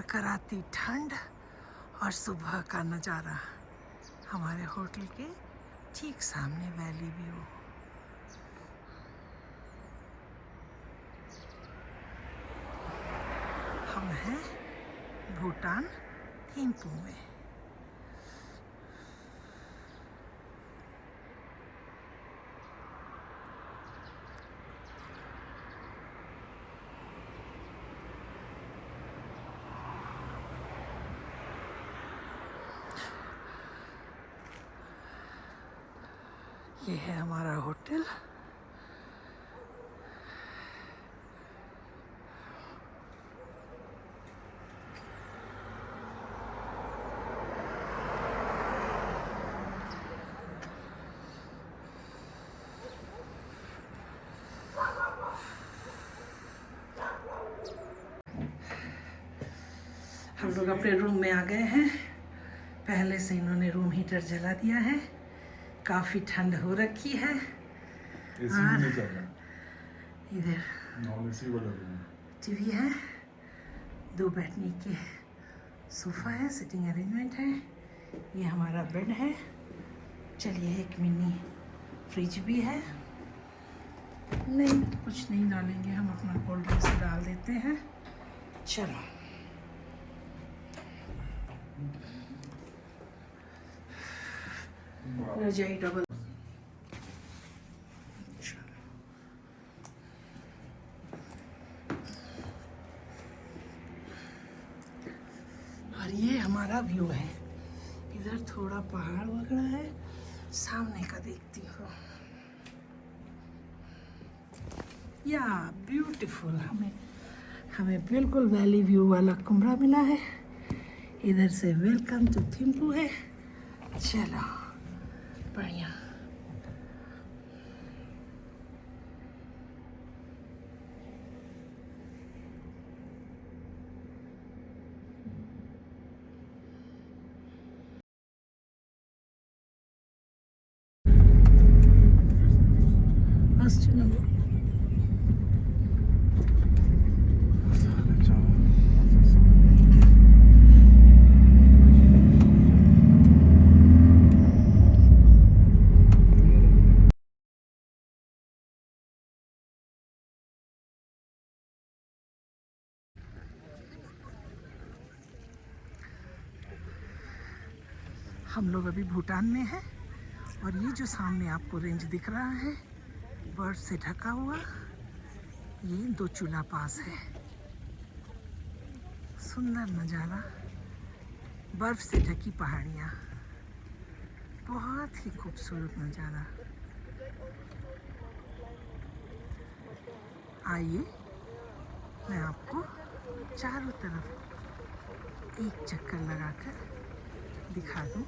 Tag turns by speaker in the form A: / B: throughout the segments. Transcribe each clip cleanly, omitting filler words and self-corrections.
A: कराती ठंड और सुबह का नज़ारा। हमारे होटल के ठीक सामने वैली व्यू। हम हैं भूटान थिम्पू में। ये है हमारा होटल। हम लोग अपने रूम में आ गए हैं। पहले से इन्होंने रूम हीटर जला दिया है। काफ़ी ठंड हो रखी है। इधर टीवी है, 2 बैठने के सोफ़ा है, सिटिंग अरेंजमेंट है। ये हमारा बेड है। चलिए, एक मिनी फ्रिज भी है। नहीं, कुछ नहीं डालेंगे, हम अपना कोल्ड ड्रिंक्स डाल देते हैं। चलो, रजाई डबल। और ये हमारा व्यू है। इधर थोड़ा पहाड़ वगैरह है, सामने का देखती हूँ। या ब्यूटीफुल। हमें बिल्कुल वैली व्यू वाला कमरा मिला है। इधर से वेलकम टू थिम्पू है। चलो, बढ़िया। हम लोग अभी भूटान में हैं और ये जो सामने आपको रेंज दिख रहा है, बर्फ से ढका हुआ, ये 2 चूल्हा पास है। सुंदर नज़ारा, बर्फ से ढकी पहाड़ियाँ, बहुत ही खूबसूरत नज़ारा। आइए, मैं आपको चारों तरफ एक चक्कर लगाकर दिखा दूँ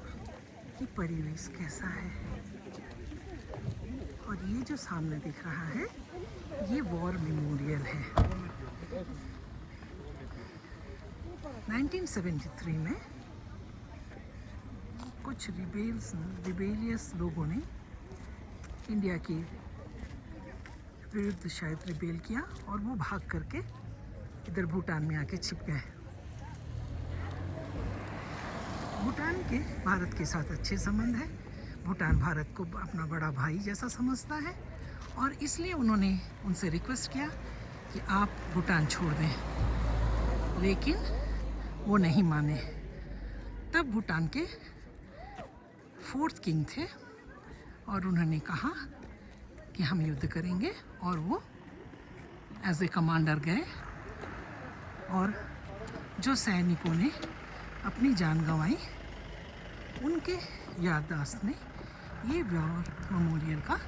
A: कि परिवेश कैसा है। और ये जो सामने दिख रहा है, ये वॉर मेमोरियल है। 1973 में कुछ रिबेलियस लोगों ने इंडिया के विरुद्ध शायद रिबेल किया और वो भाग करके इधर भूटान में आके छिप गए। भूटान के भारत के साथ अच्छे संबंध हैं। भूटान भारत को अपना बड़ा भाई जैसा समझता है और इसलिए उन्होंने उनसे रिक्वेस्ट किया कि आप भूटान छोड़ दें, लेकिन वो नहीं माने। तब भूटान के 4th किंग थे और उन्होंने कहा कि हम युद्ध करेंगे, और वो एज ए कमांडर गए और जो सैनिकों ने अपनी जान गंवाई, उनके याददाश्त में ये वॉर मेमोरियल का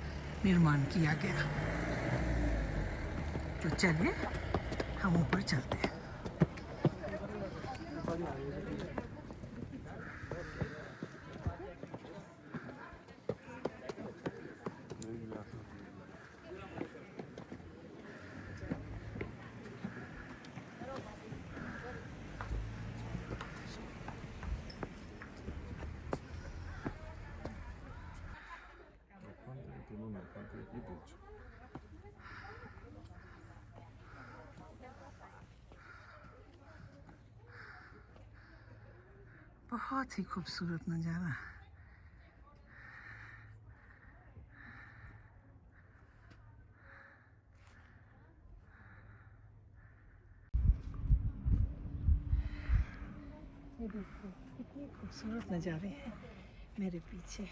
A: निर्माण किया गया। तो चलिए, हम ऊपर चलते हैं। बहुत ही खूबसूरत नज़ारा। ये देखो कितने खूबसूरत नज़ारे हैं मेरे पीछे।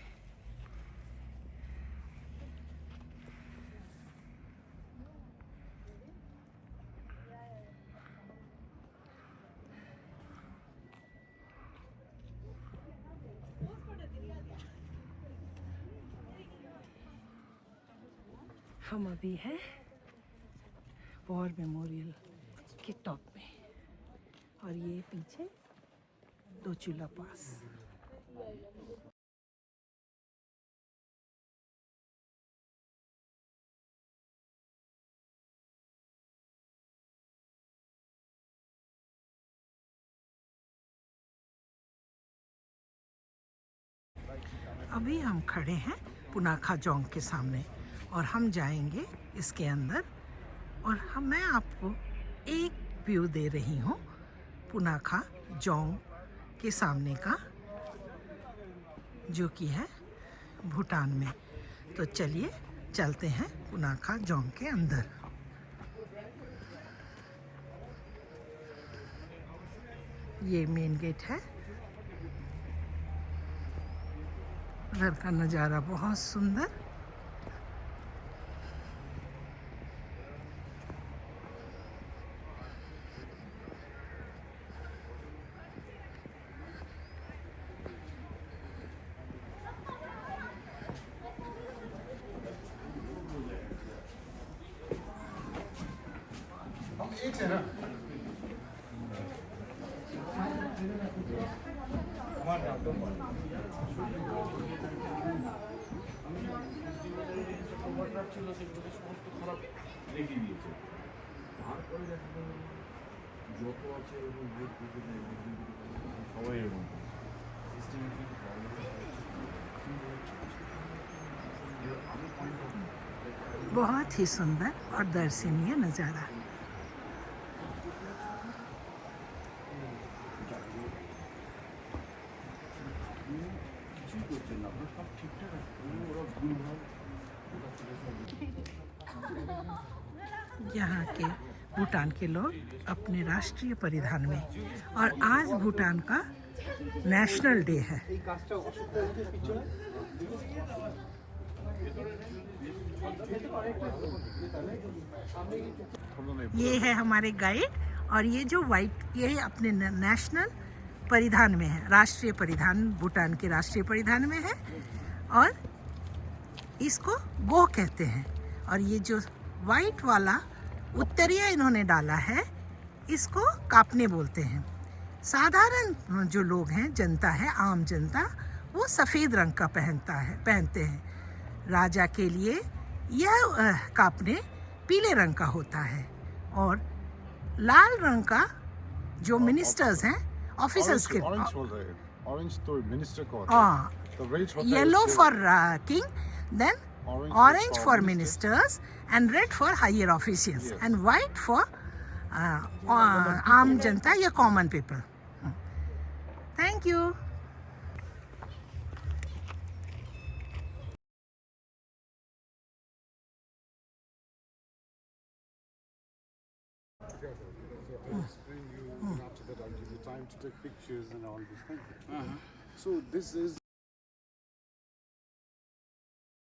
A: हम अभी हैं वॉर मेमोरियल के टॉप में और ये पीछे दो चूल्हा पास। अभी हम खड़े हैं पुनाखा जोंग के सामने और हम जाएंगे इसके अंदर और मैं आपको एक व्यू दे रही हूँ पुनाखा जोंग के सामने का, जो कि है भूटान में। तो चलिए चलते हैं पुनाखा जोंग के अंदर। ये मेन गेट है। उधर का नज़ारा बहुत सुंदर। बहुत ही सुंदर और दर्शनीय नज़ारा। यहाँ के भूटान के लोग अपने राष्ट्रीय परिधान में, और आज भूटान का नेशनल डे है। ये है हमारे गाइड और ये जो वाइट, ये अपने नेशनल परिधान में है, राष्ट्रीय परिधान, भूटान के राष्ट्रीय परिधान में है और इसको गो कहते हैं। और ये जो वाइट वाला उत्तरीय इन्होंने डाला है, इसको कापने बोलते हैं। साधारण जो लोग हैं, जनता है, आम जनता, वो सफ़ेद रंग का पहनते हैं। राजा के लिए यह कापने पीले रंग का होता है और लाल रंग का जो मिनिस्टर्स हैं, ऑफिसर्स के,
B: ऑरेंज तो मिनिस्टर को होता है,
A: yellow for king, then orange for ministers and red for higher officials, yes, and white for आम जनता या common people. Thank you.
B: Explain you, and after that I'll give you time to take pictures and all this thing. So this is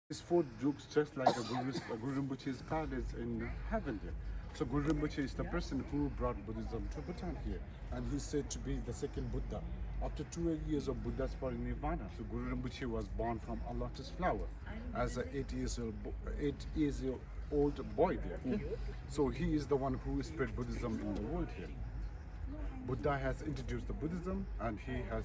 B: this fort looks just like a Guru Rinpoche's palace in heaven there. So Guru Rinpoche is the person who brought Buddhism to Bhutan here, and he's said to be the second Buddha. After 12 years of Buddha's parinirvana, so Guru Rinpoche was born from a lotus flower as an 8 years old boy there. Okay? So he is the one who spread Buddhism in the world here. Buddha has introduced the Buddhism, and he has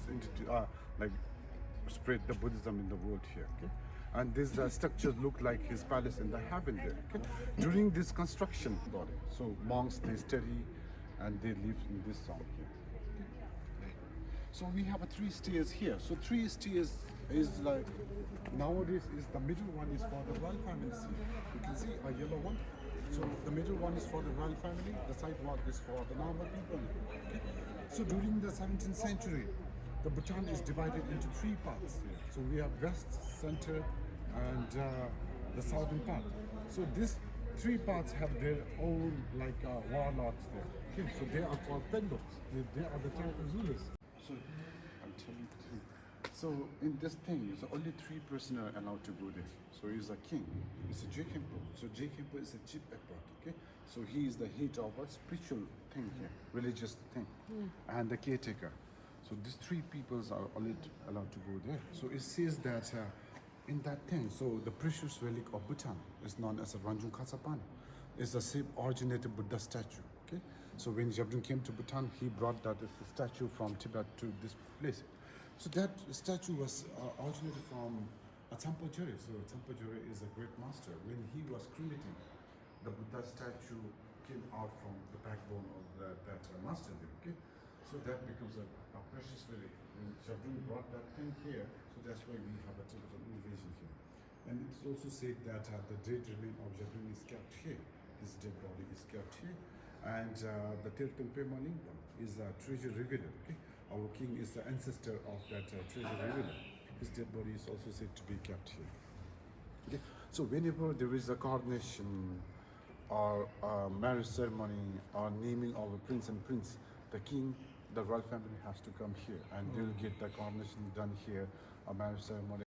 B: spread the Buddhism in the world here. Okay? And these structures look like his palace in the heaven there. Okay? During this construction, so monks, they study and they live in this zone here. Okay? So we have a 3 stairs here. So 3 stairs is like, nowadays is the middle one is for the royal family seat. You can see a yellow one. So the middle one is for the royal family, the sidewalk is for the normal people. Okay? So during the 17th century, the Bhutan is divided into three parts here. So we have west, center, and the southern part. So these three parts have their own like warlords there. Okay, so they are called Pendos. They are the Tibetan Zulus. So I'll tell you the thing. So in this thing, so only 3 persons are allowed to go there. So he's a king. It's a Jekempo. So Jekempo is a chief expert. Okay. So he is the head of a spiritual thing here, religious thing, and the caretaker. So these 3 peoples are only allowed to go there. So it says that in that thing, so the precious relic of Bhutan is known as a Ranjung Khasapani. It's the same originated Buddha statue. Okay. So when Jabdung came to Bhutan, he brought that statue from Tibet to this place. So that statue was originated from Tsampo Jore. So Tsampo Jore is a great master. When he was creating, the Buddha statue came out from the backbone of that master there. Okay, so that becomes a precious relic. When Jabdung brought that thing here, so that's why we have a Tibetan invasion here. And it's also said that the dead remain of Jabdung is kept here. His dead body is kept here. And the Tiltum Pema Lingam is a treasure revealer. Okay? Our king is the ancestor of that treasure revealer. His dead body is also said to be kept here. Okay? So whenever there is a coronation or a marriage ceremony or naming of a prince and prince, the king, the royal family has to come here and they'll get the coronation done here, a marriage ceremony.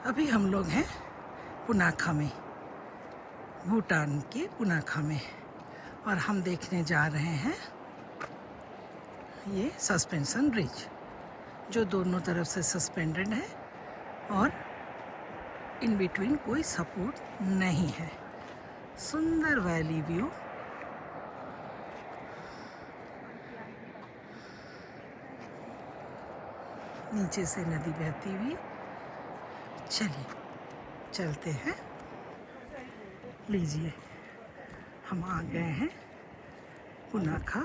A: अभी हम लोग हैं पुनाखा में, भूटान के पुनाखा में, और हम देखने जा रहे हैं ये सस्पेंशन ब्रिज जो दोनों तरफ से सस्पेंडेड है और इन बिटवीन कोई सपोर्ट नहीं है। सुंदर वैली व्यू। नीचे से नदी बहती हुई। चलिए चलते हैं। लीजिए हम आ गए हैं पुनाखा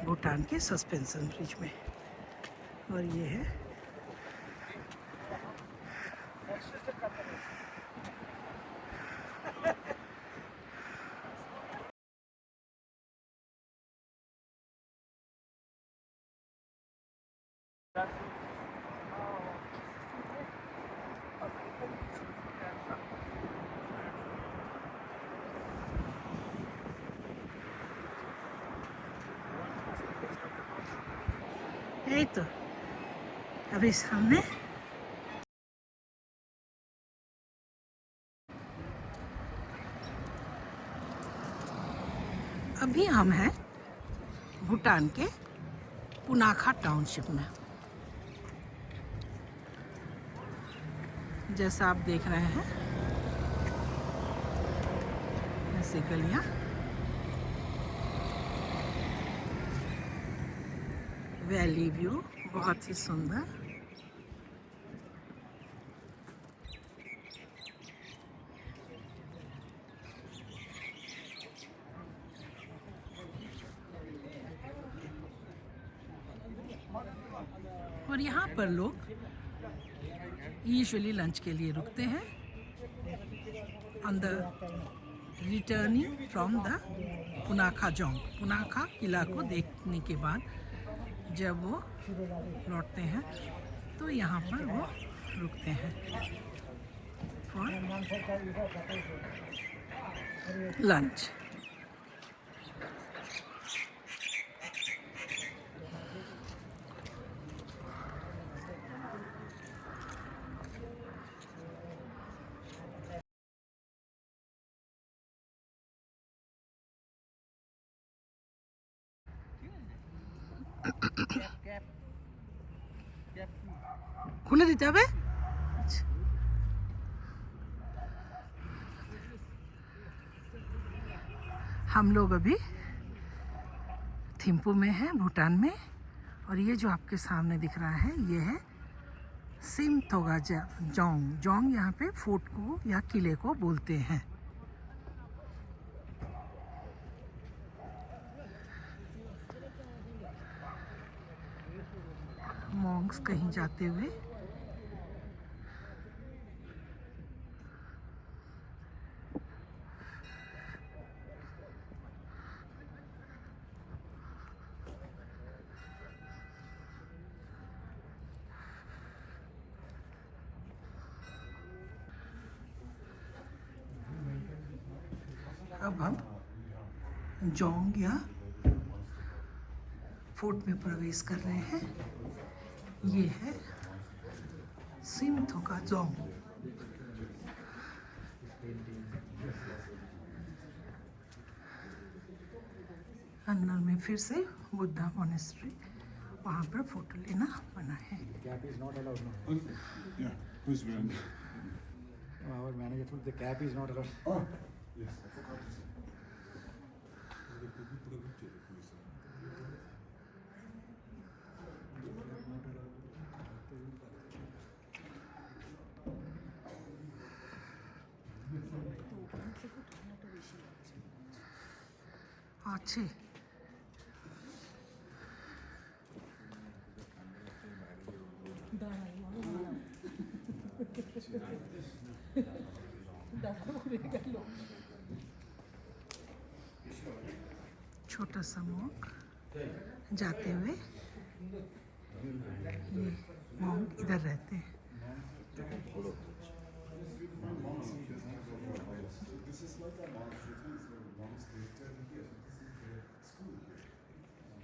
A: भूटान के सस्पेंशन ब्रिज में, और ये है यही तो अभी सामने अभी हम हैं भूटान के पुनाखा टाउनशिप में। जैसा आप देख रहे हैं ऐसी गलियां, वैली व्यू बहुत ही सुंदर। और यहाँ पर लोग यूजुअली लंच के लिए रुकते हैं on the returning from the Punakha Dzong. Punakha किला को देखने के बाद जब वो लौटते हैं तो यहाँ पर वो रुकते हैं फॉर लंच। খুলে দিতে হবে। हम लोग अभी थिम्पू में हैं भूटान में, और ये जो आपके सामने दिख रहा है ये है सिमथोगा जोंग। जोंग यहाँ पे फोर्ट को या किले को बोलते हैं। मॉन्क्स कहीं जाते हुए। अब हम जोंग या फोर्ट में प्रवेश कर रहे हैं। ये है सिमथोका जोंग। अंदर में फिर से बुद्धा मोनेस्ट्री, वहाँ पर फोटो लेना मना है।
C: Cap is not allowed. No.
B: Yeah, who's wearing?
C: Our manager told the cap is not allowed.
B: Oh, yes, I forgot to say.
A: अच्छे छोटा सा मॉन्क जाते हुए, ये मॉन्क इधर रहते हैं।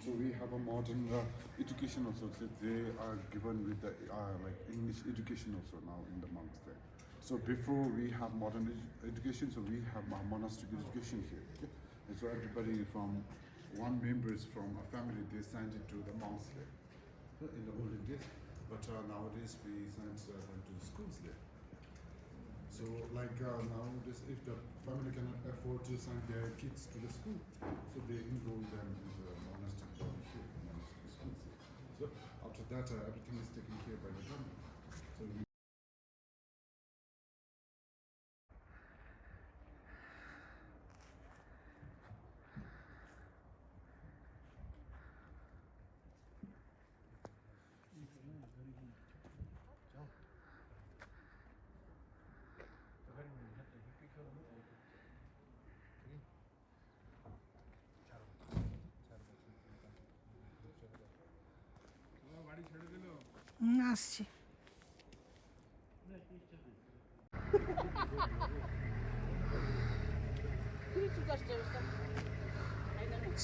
B: So we have a modern education also. So they are given with the like English education also now in the monks there. So before we have modern education, so we have monastic education here. Okay? And so everybody from one members from a family, they send it to the monks there in the olden days. But nowadays we send them to schools there. So like nowadays, if the family cannot afford to send their kids to the school, so they enroll them in the monastic here, monastic schools. So after that, everything is taken care by the government. So we
A: আসছি।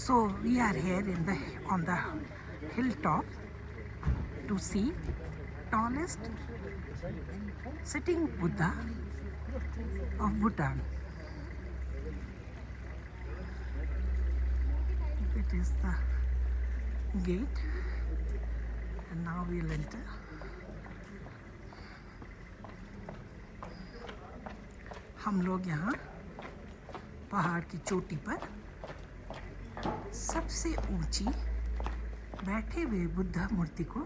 A: So we are here on the hilltop to see tallest sitting Buddha of Bhutan. It is the gate, and now we'll enter. हम लोग यहाँ पहाड़ की चोटी पर सबसे ऊंची बैठे हुए बुद्धा मूर्ति को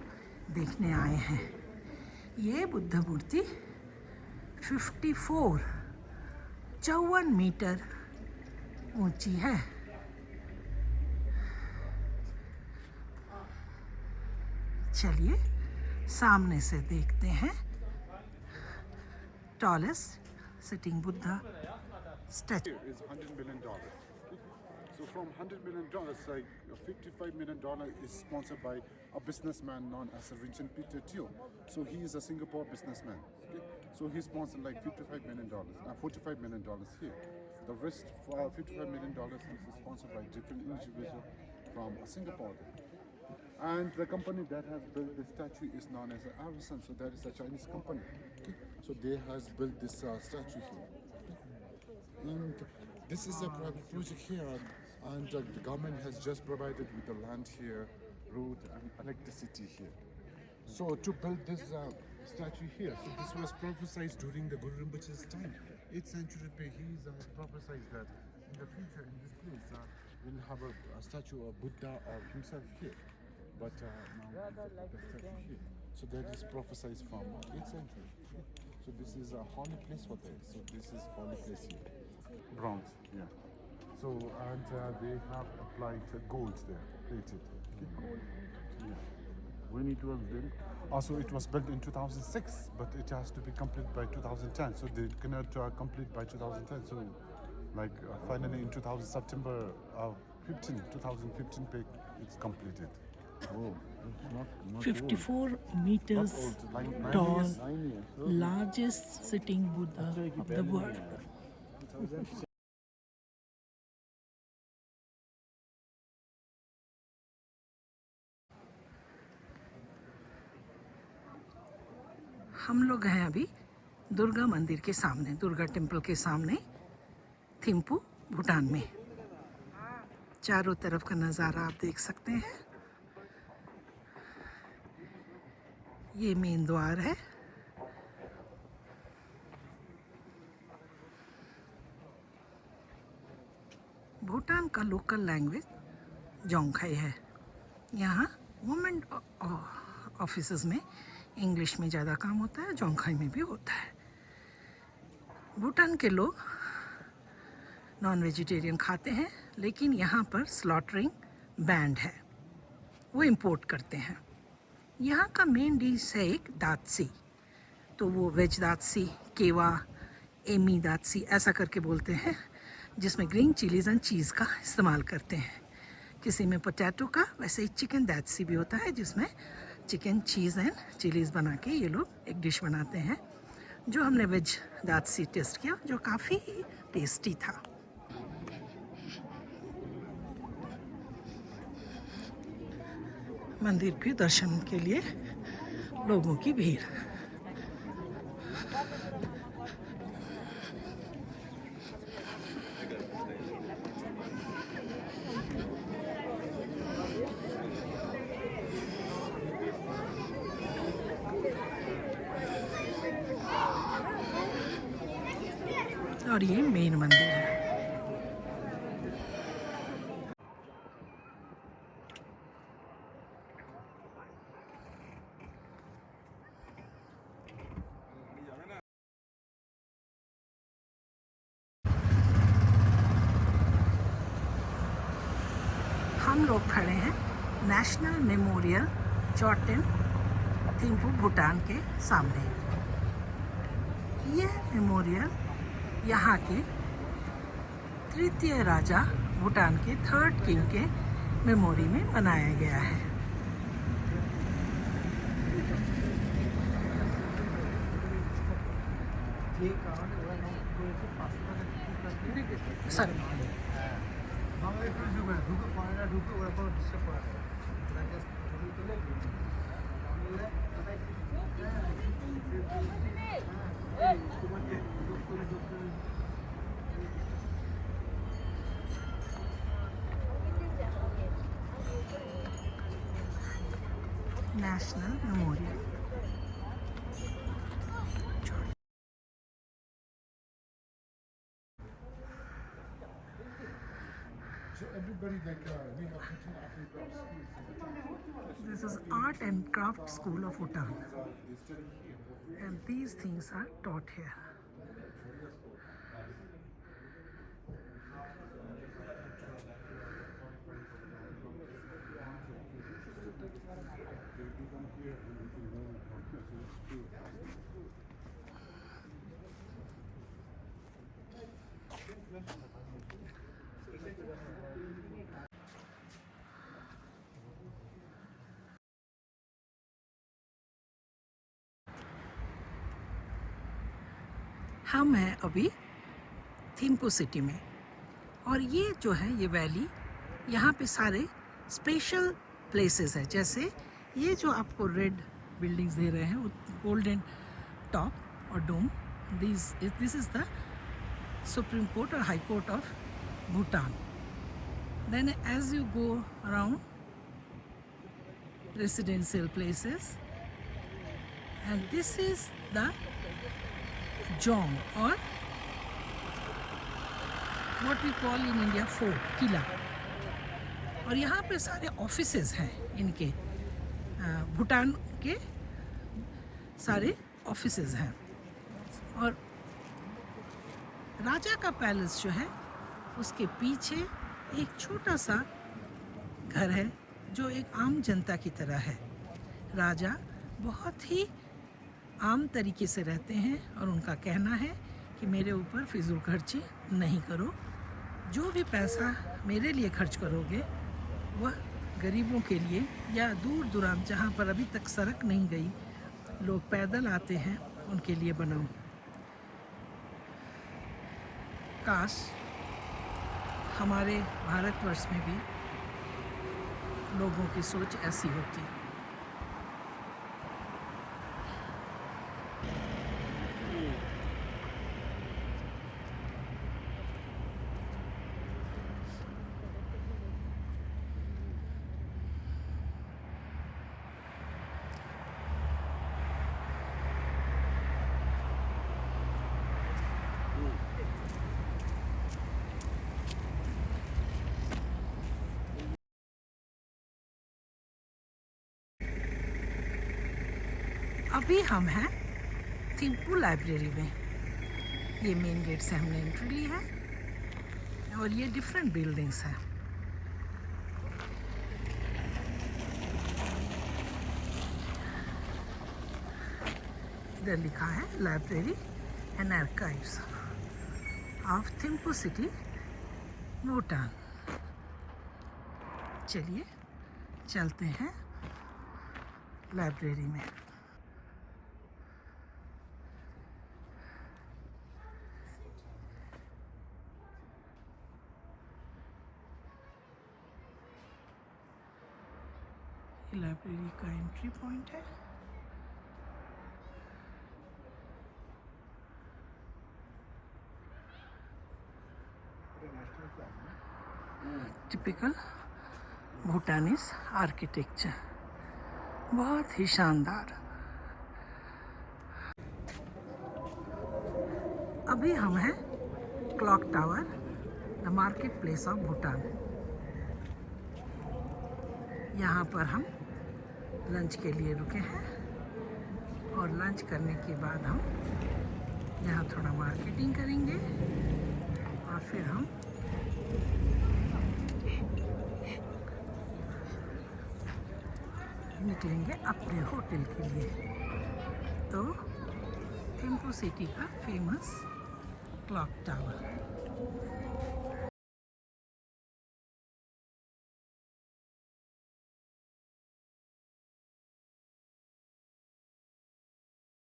A: देखने आए हैं। ये बुद्ध मूर्ति 54 मीटर ऊंची है। चलिए सामने से देखते हैं tallest sitting Buddha statue.
B: here is $100 million. So from $100 million, like $55 million is sponsored by a businessman known as Vincent Peter Thiel. So he is a Singapore businessman. Okay? So he sponsored like $55 million, $45 million here. The rest, $55 million is sponsored by different individuals from Singapore. And the company that has built the statue is known as Arison. So that is a Chinese company. Okay? So they has built this statue here. And this is a private project here, and the government has just provided with the land here, road and electricity here. So to build this statue here, so this was prophesied during the Guru Rinpoche's time, 8th century. He prophesied that in the future in this place we'll have a statue of Buddha or himself here. But now the statue here. So that is prophesied from 8th century. So this is a holy place for them. So this is holy place here. Bronze, yeah. So and they have applied gold there, plated. Yeah. When it was built? Also, it was built in 2006, but it has to be complete by 2010. So they cannot complete by 2010. So, like finally in September 2015, it's completed.
C: Oh, it's not
A: 54 meters
B: Not old, like 9
A: tall,
B: years.
C: 9 years.
A: largest sitting Buddha of the world. हम लोग हैं अभी दुर्गा मंदिर के सामने, Durga temple के सामने, थिम्पू भूटान में। चारों तरफ का नज़ारा आप देख सकते हैं। ये मेन द्वार है। भूटान का लोकल लैंग्वेज जोंगखाई है। यहाँ गवर्नमेंट ऑफिसेस में इंग्लिश में ज़्यादा काम होता है, जोंगखाई में भी होता है। भूटान के लोग नॉन वेजिटेरियन खाते हैं, लेकिन यहाँ पर स्लॉटरिंग बैंड है, वो इंपोर्ट करते हैं। यहाँ का मेन डिश है एक दात्सी, तो वो वेज दात्सी, केवा, एमी दात्सी ऐसा करके बोलते हैं, जिसमें ग्रीन चिलीज एंड चीज़ का इस्तेमाल करते हैं। किसी में पोटैटो का, वैसे ही चिकन दात्सी भी होता है, जिसमें चिकन चीज़ एंड चिलीज़ बना के ये लोग एक डिश बनाते हैं। जो हमने वेज दात्सी टेस्ट किया, जो काफ़ी टेस्टी था। मंदिर के दर्शन के लिए लोगों की भीड़। और ये मेन मंदिर है। हम लोग खड़े हैं नेशनल मेमोरियल चोटिन थिम्पू भूटान के सामने। यह मेमोरियल यहाँ के तृतीय राजा, भूटान के 3rd किंग के मेमोरी में बनाया गया है। Sir national memorial.
B: So everybody like
A: This is Art and Craft School of Bhutan, and these things are taught here. हम हैं अभी थिम्पू सिटी में, और ये जो है ये वैली, यहाँ पे सारे स्पेशल प्लेसेस है। जैसे ये जो आपको रेड बिल्डिंग्स दे रहे हैं, गोल्डन टॉप और dome, this is the supreme court और high court of Bhutan. Then as you go around residential places, and this is the dzong, और what we call in India fort, किला। और यहाँ पे सारे ऑफिसेस हैं इनके, भूटान के सारे ऑफिसेस हैं। और राजा का पैलेस जो है, उसके पीछे एक छोटा सा घर है, जो एक आम जनता की तरह है। राजा बहुत ही आम तरीके से रहते हैं, और उनका कहना है कि मेरे ऊपर फिजूल खर्ची नहीं करो, जो भी पैसा मेरे लिए खर्च करोगे वह गरीबों के लिए, या दूर दुरान जहाँ पर अभी तक सड़क नहीं गई, लोग पैदल आते हैं, उनके लिए बनाओ। काश हमारे भारतवर्ष में भी लोगों की सोच ऐसी होती। अभी हम हैं थिम्पू लाइब्रेरी में। ये मेन गेट से हमने एंट्री ली है और ये डिफरेंट बिल्डिंग्स हैं। इधर लिखा है library and archives of Thimphu city, Bhutan. चलिए चलते हैं लाइब्रेरी में। ये लाइब्रेरी का एंट्री पॉइंट है। टिपिकल भूटानीज आर्किटेक्चर, बहुत ही शानदार। अभी हम हैं clock tower, the market place of Bhutan. यहाँ पर हम लंच के लिए रुके हैं और लंच करने के बाद हम यहाँ थोड़ा मार्केटिंग करेंगे और फिर हम निकलेंगे अपने होटल के लिए। तो थिम्पू सिटी का फेमस क्लॉक टावर।